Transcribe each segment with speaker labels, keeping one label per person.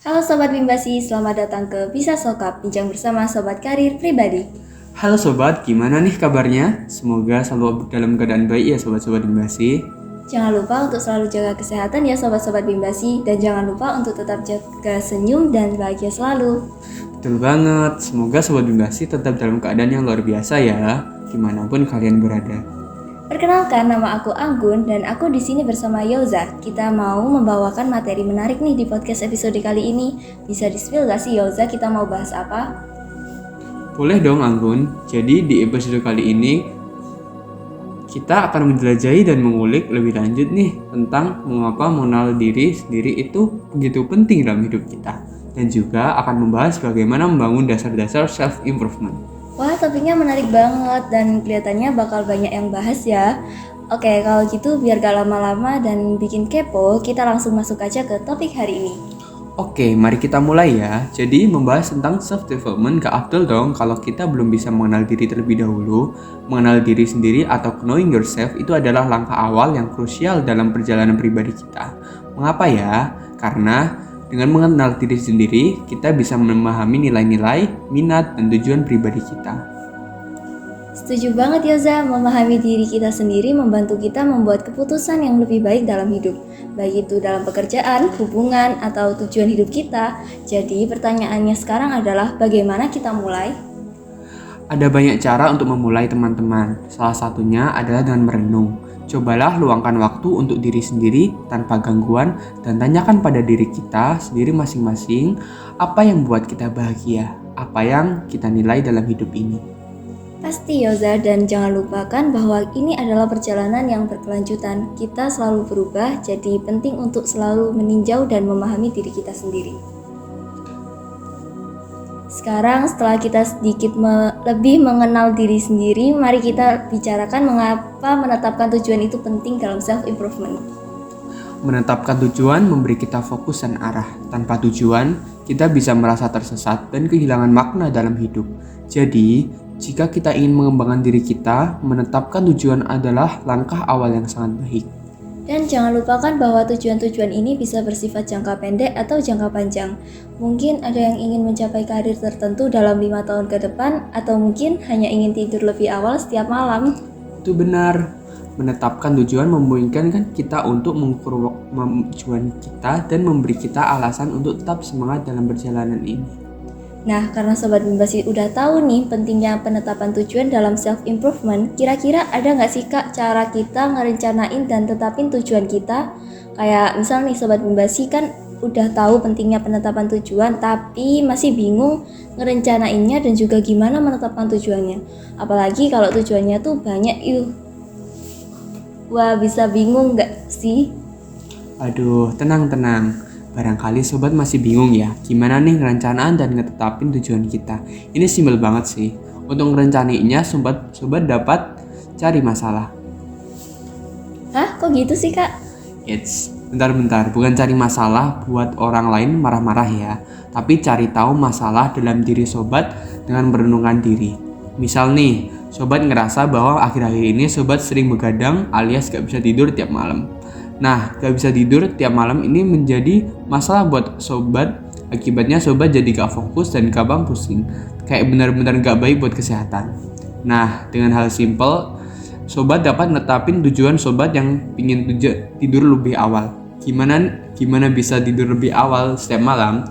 Speaker 1: Halo Sobat Bimbasi, selamat datang ke Bisa Sokap, bincang bersama Sobat Karir Pribadi.
Speaker 2: Halo sobat, gimana nih kabarnya? Semoga selalu dalam keadaan baik ya sobat-sobat Bimbasi.
Speaker 1: Jangan lupa untuk selalu jaga kesehatan ya Sobat-Sobat Bimbasi, dan jangan lupa untuk tetap jaga senyum dan bahagia selalu.
Speaker 2: Betul banget, semoga sobat Bimbasi tetap dalam keadaan yang luar biasa ya, dimanapun kalian berada.
Speaker 1: Perkenalkan, nama aku Anggun dan aku di sini bersama Yoza. Kita mau membawakan materi menarik nih di podcast episode kali ini. Bisa di-spill gak sih Yoza, kita mau bahas apa?
Speaker 2: Boleh dong Anggun, jadi di episode kali ini kita akan menjelajahi dan mengulik lebih lanjut nih tentang mengapa mengenal diri sendiri itu begitu penting dalam hidup kita. Dan juga akan membahas bagaimana membangun dasar-dasar self-improvement.
Speaker 1: Wah, topiknya menarik banget dan kelihatannya bakal banyak yang bahas ya. Oke, kalau gitu biar gak lama-lama dan bikin kepo, kita langsung masuk aja ke topik hari ini.
Speaker 2: Oke, mari kita mulai ya. Jadi, membahas tentang self-development gak afdol dong kalau kita belum bisa mengenal diri terlebih dahulu. Mengenal diri sendiri atau knowing yourself itu adalah langkah awal yang krusial dalam perjalanan pribadi kita. Mengapa ya? Karena dengan mengenal diri sendiri, kita bisa memahami nilai-nilai, minat, dan tujuan pribadi kita.
Speaker 1: Setuju banget Yoza, memahami diri kita sendiri membantu kita membuat keputusan yang lebih baik dalam hidup. Baik itu dalam pekerjaan, hubungan, atau tujuan hidup kita. Jadi pertanyaannya sekarang adalah bagaimana kita mulai?
Speaker 2: Ada banyak cara untuk memulai teman-teman. Salah satunya adalah dengan merenung. Cobalah luangkan waktu untuk diri sendiri tanpa gangguan dan tanyakan pada diri kita sendiri masing-masing apa yang membuat kita bahagia, apa yang kita nilai dalam hidup ini.
Speaker 1: Pasti Yoza, dan jangan lupakan bahwa ini adalah perjalanan yang berkelanjutan. Kita selalu berubah, jadi penting untuk selalu meninjau dan memahami diri kita sendiri. Sekarang setelah kita sedikit lebih mengenal diri sendiri, mari kita bicarakan mengapa menetapkan tujuan itu penting dalam self-improvement.
Speaker 2: Menetapkan tujuan memberi kita fokus dan arah. Tanpa tujuan, kita bisa merasa tersesat dan kehilangan makna dalam hidup. Jadi, jika kita ingin mengembangkan diri kita, menetapkan tujuan adalah langkah awal yang sangat baik.
Speaker 1: Dan jangan lupakan bahwa tujuan-tujuan ini bisa bersifat jangka pendek atau jangka panjang. Mungkin ada yang ingin mencapai karir tertentu dalam 5 tahun ke depan, atau mungkin hanya ingin tidur lebih awal setiap malam.
Speaker 2: Itu benar. Menetapkan tujuan memungkinkan kan kita untuk mengukur tujuan kita dan memberi kita alasan untuk tetap semangat dalam perjalanan ini.
Speaker 1: Nah, karena Sobat Bimbasi udah tahu nih pentingnya penetapan tujuan dalam self-improvement, kira-kira ada nggak sih Kak cara kita ngerencanain dan tetapin tujuan kita? Kayak misal nih Sobat Bimbasi kan udah tahu pentingnya penetapan tujuan, tapi masih bingung ngerencanainnya dan juga gimana menetapkan tujuannya. Apalagi kalau tujuannya tuh banyak yuk. Wah, bisa bingung nggak sih?
Speaker 2: Aduh, tenang-tenang. Barangkali sobat masih bingung ya, gimana nih ngerencanaan dan ngetetapin tujuan kita. Ini simpel banget sih. Untuk ngerencaninya, sobat dapat cari masalah.
Speaker 1: Hah, kok gitu sih Kak?
Speaker 2: Bentar, bukan cari masalah buat orang lain marah-marah ya. Tapi cari tahu masalah dalam diri sobat dengan merenungkan diri. Misal nih, sobat ngerasa bahwa akhir-akhir ini sobat sering begadang alias gak bisa tidur tiap malam. Nah, gak bisa tidur tiap malam ini menjadi masalah buat sobat. Akibatnya sobat jadi gak fokus dan gampang pusing. Kayak benar-benar gak baik buat kesehatan. Nah, dengan hal simple, sobat dapat netapin tujuan sobat yang ingin tidur lebih awal. Gimana bisa tidur lebih awal setiap malam?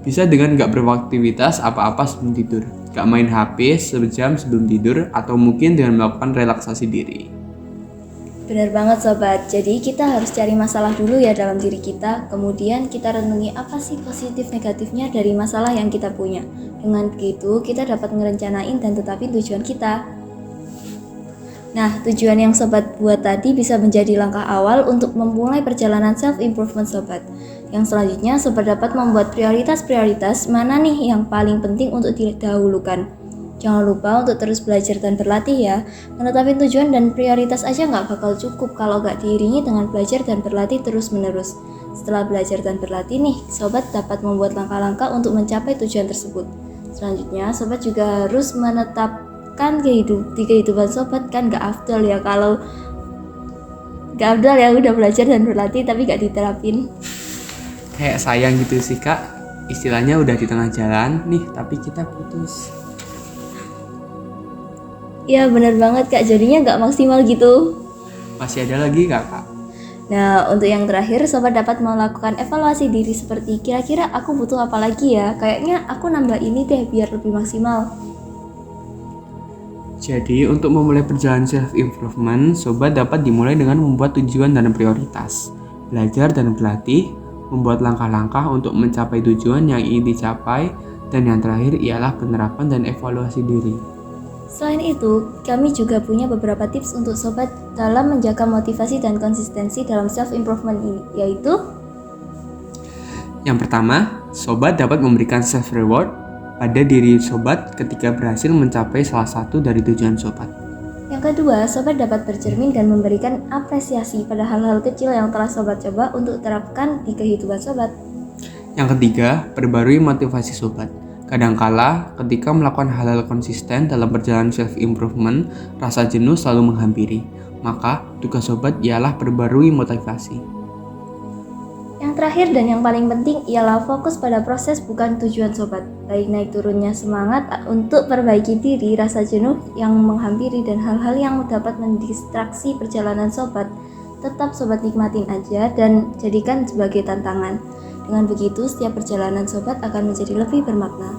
Speaker 2: Bisa dengan gak beraktivitas apa-apa sebelum tidur. Gak main HP sejam sebelum tidur, atau mungkin dengan melakukan relaksasi diri.
Speaker 1: Benar banget Sobat, jadi kita harus cari masalah dulu ya dalam diri kita, kemudian kita renungi apa sih positif negatifnya dari masalah yang kita punya. Dengan begitu kita dapat ngerencanain dan tetapin tujuan kita. Nah, tujuan yang Sobat buat tadi bisa menjadi langkah awal untuk memulai perjalanan self-improvement Sobat. Yang selanjutnya Sobat dapat membuat prioritas-prioritas mana nih yang paling penting untuk didahulukan. Jangan lupa untuk terus belajar dan berlatih ya. Menetapin tujuan dan prioritas aja nggak bakal cukup kalau nggak diiringi dengan belajar dan berlatih terus-menerus. Setelah belajar dan berlatih nih, Sobat dapat membuat langkah-langkah untuk mencapai tujuan tersebut. Selanjutnya, Sobat juga harus menetapkan di kehidupan Sobat kan nggak afdol ya kalau nggak afdol ya udah belajar dan berlatih tapi nggak diterapin.
Speaker 2: Kayak sayang gitu sih kak. Istilahnya udah di tengah jalan nih, tapi kita putus.
Speaker 1: Ya bener banget Kak, jadinya nggak maksimal gitu.
Speaker 2: Masih ada lagi nggak, Kak?
Speaker 1: Nah, untuk yang terakhir, sobat dapat melakukan evaluasi diri seperti kira-kira aku butuh apa lagi ya? Kayaknya aku nambah ini deh biar lebih maksimal.
Speaker 2: Jadi, untuk memulai perjalanan self-improvement, sobat dapat dimulai dengan membuat tujuan dan prioritas, belajar dan berlatih, membuat langkah-langkah untuk mencapai tujuan yang ingin dicapai, dan yang terakhir ialah penerapan dan evaluasi diri.
Speaker 1: Selain itu, kami juga punya beberapa tips untuk sobat dalam menjaga motivasi dan konsistensi dalam self-improvement ini, yaitu
Speaker 2: Yang pertama, sobat dapat memberikan self-reward pada diri sobat ketika berhasil mencapai salah satu dari tujuan sobat.
Speaker 1: yang kedua, sobat dapat bercermin dan memberikan apresiasi pada hal-hal kecil yang telah sobat coba untuk terapkan di kehidupan sobat.
Speaker 2: Yang ketiga, perbarui motivasi sobat. Kadangkala, ketika melakukan hal-hal konsisten dalam perjalanan self-improvement, rasa jenuh selalu menghampiri. Maka, tugas sobat ialah perbarui motivasi.
Speaker 1: Yang terakhir dan yang paling penting ialah fokus pada proses bukan tujuan sobat. Baik naik turunnya semangat untuk perbaiki diri, rasa jenuh yang menghampiri dan hal-hal yang dapat mendistraksi perjalanan sobat. Tetap sobat nikmatin aja dan jadikan sebagai tantangan. Dengan begitu, setiap perjalanan sobat akan menjadi lebih bermakna.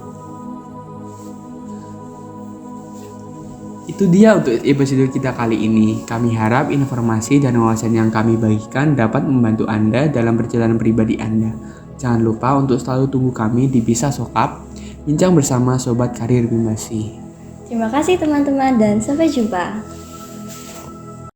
Speaker 2: Itu dia untuk episode kita kali ini. Kami harap informasi dan wawasan yang kami bagikan dapat membantu Anda dalam perjalanan pribadi Anda. Jangan lupa untuk selalu tunggu kami di Bisa Sokap, bincang bersama Sobat Karir Bimbasi.
Speaker 1: Terima kasih teman-teman dan sampai jumpa.